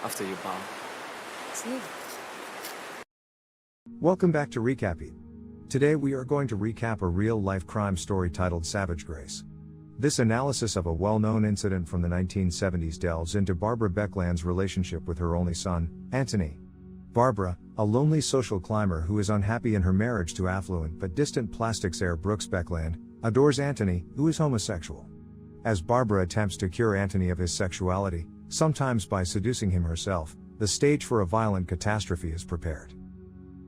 after you bow. See? Welcome back to Recap It. Today we are going to recap a real-life crime story titled Savage Grace. This analysis of a well-known incident from the 1970s delves into Barbara Beckland's relationship with her only son, Anthony. Barbara, a lonely social climber who is unhappy in her marriage to affluent but distant plastics heir Brooks Beckland, adores Anthony, who is homosexual. As Barbara attempts to cure Anthony of his sexuality, sometimes by seducing him herself, the stage for a violent catastrophe is prepared.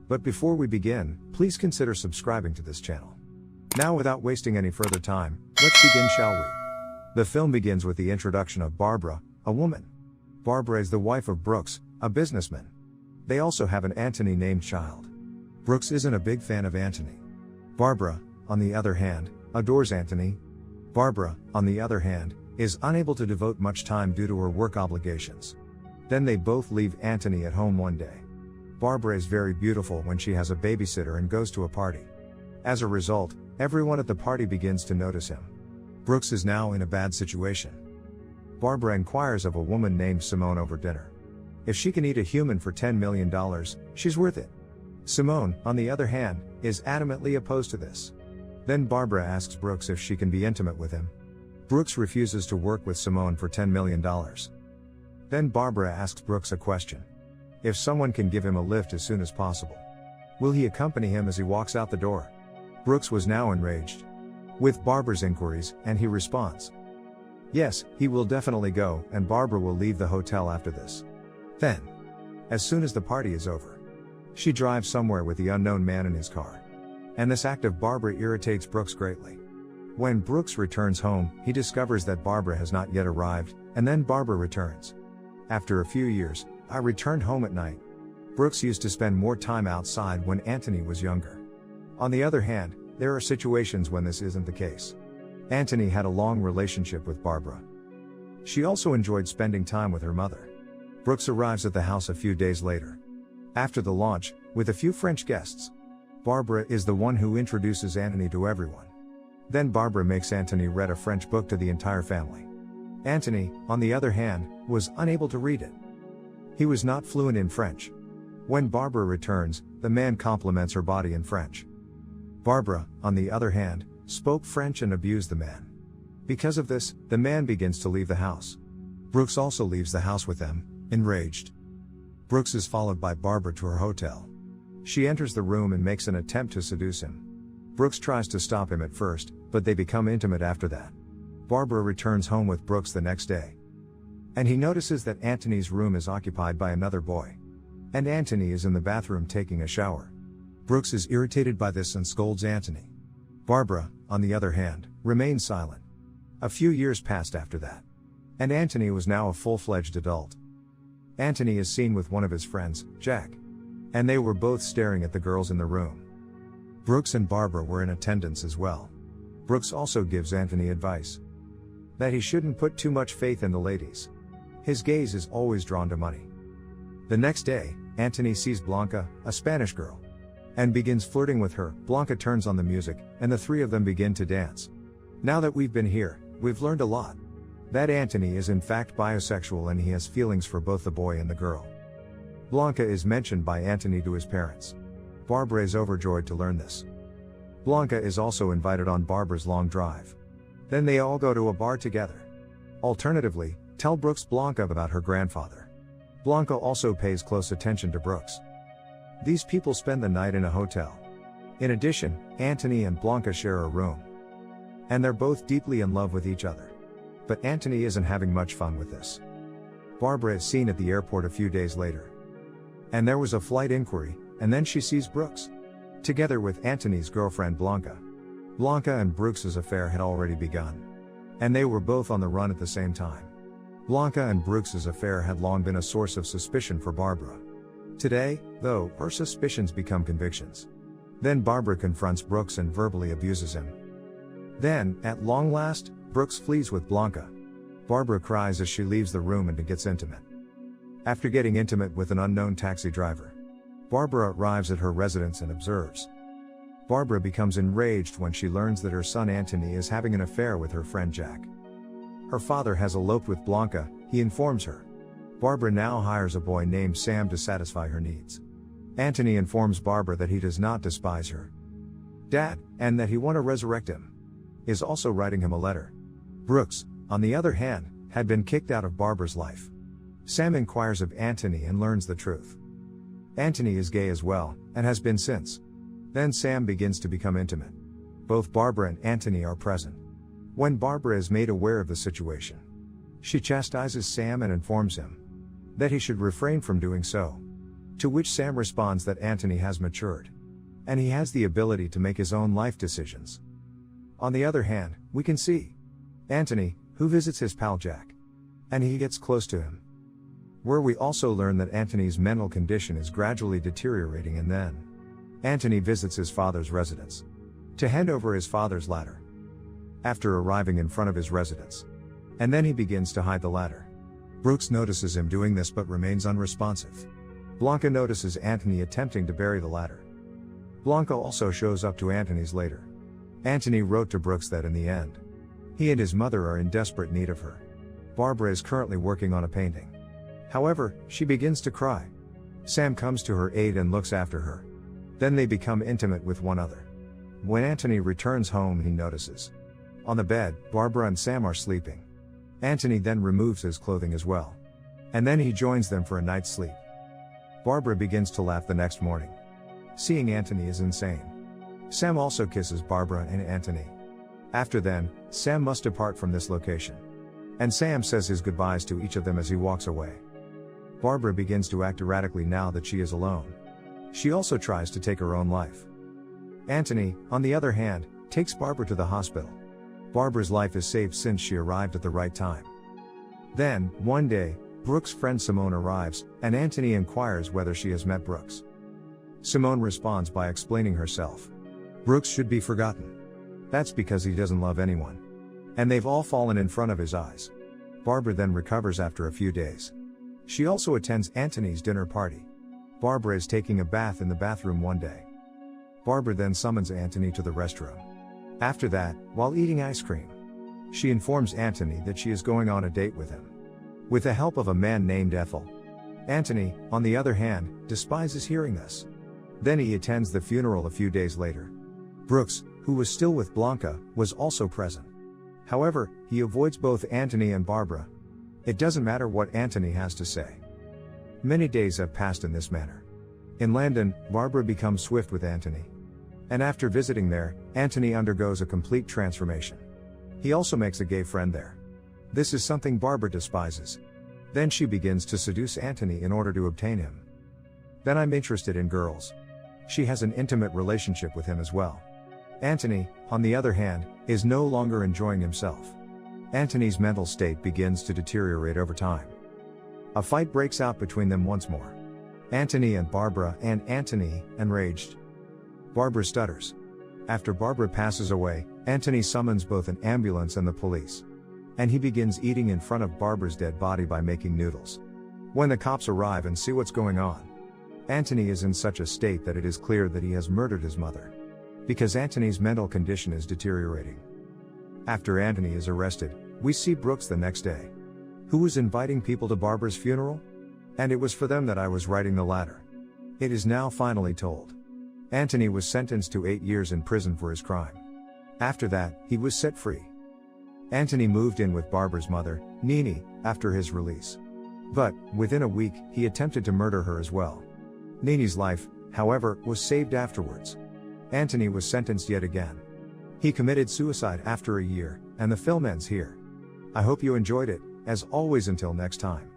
But before we begin, please consider subscribing to this channel. Now, without wasting any further time, let's begin, shall we? The film begins with the introduction of Barbara, a woman. Barbara is the wife of Brooks, a businessman. They also have an Anthony named child. Brooks isn't a big fan of Anthony. Barbara, on the other hand, adores Anthony. Barbara, on the other hand, is unable to devote much time due to her work obligations. Then they both leave Anthony at home one day. Barbara is very beautiful when she has a babysitter and goes to a party. As a result, everyone at the party begins to notice him. Brooks is now in a bad situation. Barbara inquires of a woman named Simone over dinner. If she can eat a human for $10 million, she's worth it. Simone, on the other hand, is adamantly opposed to this. Then Barbara asks Brooks if she can be intimate with him. Brooks refuses to work with Simone for $10 million. Then Barbara asks Brooks a question. If someone can give him a lift as soon as possible, will he accompany him as he walks out the door? Brooks was now enraged with Barbara's inquiries, and he responds, yes, he will definitely go, and Barbara will leave the hotel after this. Then, as soon as the party is over, she drives somewhere with the unknown man in his car. And this act of Barbara irritates Brooks greatly. When Brooks returns home, he discovers that Barbara has not yet arrived, and then Barbara returns. After a few years, I returned home at night. Brooks used to spend more time outside when Anthony was younger. On the other hand, there are situations when this isn't the case. Anthony had a long relationship with Barbara. She also enjoyed spending time with her mother. Brooks arrives at the house a few days later. After the launch, with a few French guests, Barbara is the one who introduces Anthony to everyone. Then Barbara makes Anthony read a French book to the entire family. Anthony, on the other hand, was unable to read it. He was not fluent in French. When Barbara returns, the man compliments her body in French. Barbara, on the other hand, spoke French and abused the man. Because of this, the man begins to leave the house. Brooks also leaves the house with them, enraged. Brooks is followed by Barbara to her hotel. She enters the room and makes an attempt to seduce him. Brooks tries to stop him at first, but they become intimate after that. Barbara returns home with Brooks the next day. And he notices that Anthony's room is occupied by another boy. And Anthony is in the bathroom taking a shower. Brooks is irritated by this and scolds Anthony. Barbara, on the other hand, remains silent. A few years passed after that. And Anthony was now a full-fledged adult. Anthony is seen with one of his friends, Jack. And they were both staring at the girls in the room. Brooks and Barbara were in attendance as well. Brooks also gives Anthony advice that he shouldn't put too much faith in the ladies. His gaze is always drawn to money. The next day, Anthony sees Blanca, a Spanish girl, and begins flirting with her. Blanca turns on the music, and the three of them begin to dance. Now that we've been here, we've learned a lot. That Anthony is in fact bisexual and he has feelings for both the boy and the girl. Blanca is mentioned by Anthony to his parents. Barbara is overjoyed to learn this. Blanca is also invited on Barbara's long drive. Then they all go to a bar together. Alternatively, tell Brooks Blanca about her grandfather. Blanca also pays close attention to Brooks. These people spend the night in a hotel. In addition, Anthony and Blanca share a room. And they're both deeply in love with each other. But Anthony isn't having much fun with this. Barbara is seen at the airport a few days later. And there was a flight inquiry, and then she sees Brooks, together with Anthony's girlfriend Blanca. Blanca and Brooks's affair had already begun. And they were both on the run at the same time. Blanca and Brooks's affair had long been a source of suspicion for Barbara. Today, though, her suspicions become convictions. Then Barbara confronts Brooks and verbally abuses him. Then, at long last, Brooks flees with Blanca. Barbara cries as she leaves the room and gets intimate. After getting intimate with an unknown taxi driver, Barbara arrives at her residence and observes. Barbara becomes enraged when she learns that her son Anthony is having an affair with her friend Jack. Her father has eloped with Blanca, he informs her. Barbara now hires a boy named Sam to satisfy her needs. Anthony informs Barbara that he does not despise her dad, and that he want to resurrect him. Is also writing him a letter. Brooks, on the other hand, had been kicked out of Barbara's life. Sam inquires of Anthony and learns the truth. Anthony is gay as well, and has been since. Then Sam begins to become intimate. Both Barbara and Anthony are present. When Barbara is made aware of the situation, she chastises Sam and informs him that he should refrain from doing so. To which Sam responds that Anthony has matured, and he has the ability to make his own life decisions. On the other hand, we can see Anthony, who visits his pal Jack, and he gets close to him. Where we also learn that Anthony's mental condition is gradually deteriorating, and then Anthony visits his father's residence to hand over his father's ladder. After arriving in front of his residence, and then he begins to hide the ladder. Brooks notices him doing this but remains unresponsive. Blanca notices Anthony attempting to bury the ladder. Blanca also shows up to Anthony's later. Anthony wrote to Brooks that in the end, he and his mother are in desperate need of her. Barbara is currently working on a painting. However, she begins to cry. Sam comes to her aid and looks after her. Then they become intimate with one another. When Anthony returns home, he notices on the bed, Barbara and Sam are sleeping. Anthony then removes his clothing as well. And then he joins them for a night's sleep. Barbara begins to laugh the next morning. Seeing Anthony is insane. Sam also kisses Barbara and Anthony. After then, Sam must depart from this location. And Sam says his goodbyes to each of them as he walks away. Barbara begins to act erratically now that she is alone. She also tries to take her own life. Anthony, on the other hand, takes Barbara to the hospital. Barbara's life is saved since she arrived at the right time. Then, one day, Brooks' friend Simone arrives, and Anthony inquires whether she has met Brooks. Simone responds by explaining herself. Brooks should be forgotten. That's because he doesn't love anyone. And they've all fallen in front of his eyes. Barbara then recovers after a few days. She also attends Anthony's dinner party. Barbara is taking a bath in the bathroom one day. Barbara then summons Anthony to the restroom. After that, while eating ice cream, she informs Anthony that she is going on a date with him, with the help of a man named Ethel. Anthony, on the other hand, despises hearing this. Then he attends the funeral a few days later. Brooks, who was still with Blanca, was also present. However, he avoids both Anthony and Barbara. It doesn't matter what Anthony has to say. Many days have passed in this manner. In Landon, Barbara becomes swift with Anthony. And after visiting there, Anthony undergoes a complete transformation. He also makes a gay friend there. This is something Barbara despises. Then she begins to seduce Anthony in order to obtain him. Then I'm interested in girls. She has an intimate relationship with him as well. Anthony, on the other hand, is no longer enjoying himself. Anthony's mental state begins to deteriorate over time. A fight breaks out between them once more. Anthony and Barbara, and Anthony, enraged. Barbara stutters. After Barbara passes away, Anthony summons both an ambulance and the police. And he begins eating in front of Barbara's dead body by making noodles. When the cops arrive and see what's going on, Anthony is in such a state that it is clear that he has murdered his mother. Because Anthony's mental condition is deteriorating. After Anthony is arrested, we see Brooks the next day. Who was inviting people to Barbara's funeral? And it was for them that I was writing the ladder. It is now finally told. Anthony was sentenced to 8 years in prison for his crime. After that, he was set free. Anthony moved in with Barbara's mother, Nini, after his release. But, within a week, he attempted to murder her as well. Nini's life, however, was saved afterwards. Anthony was sentenced yet again. He committed suicide after a year, and the film ends here. I hope you enjoyed it. As always, until next time.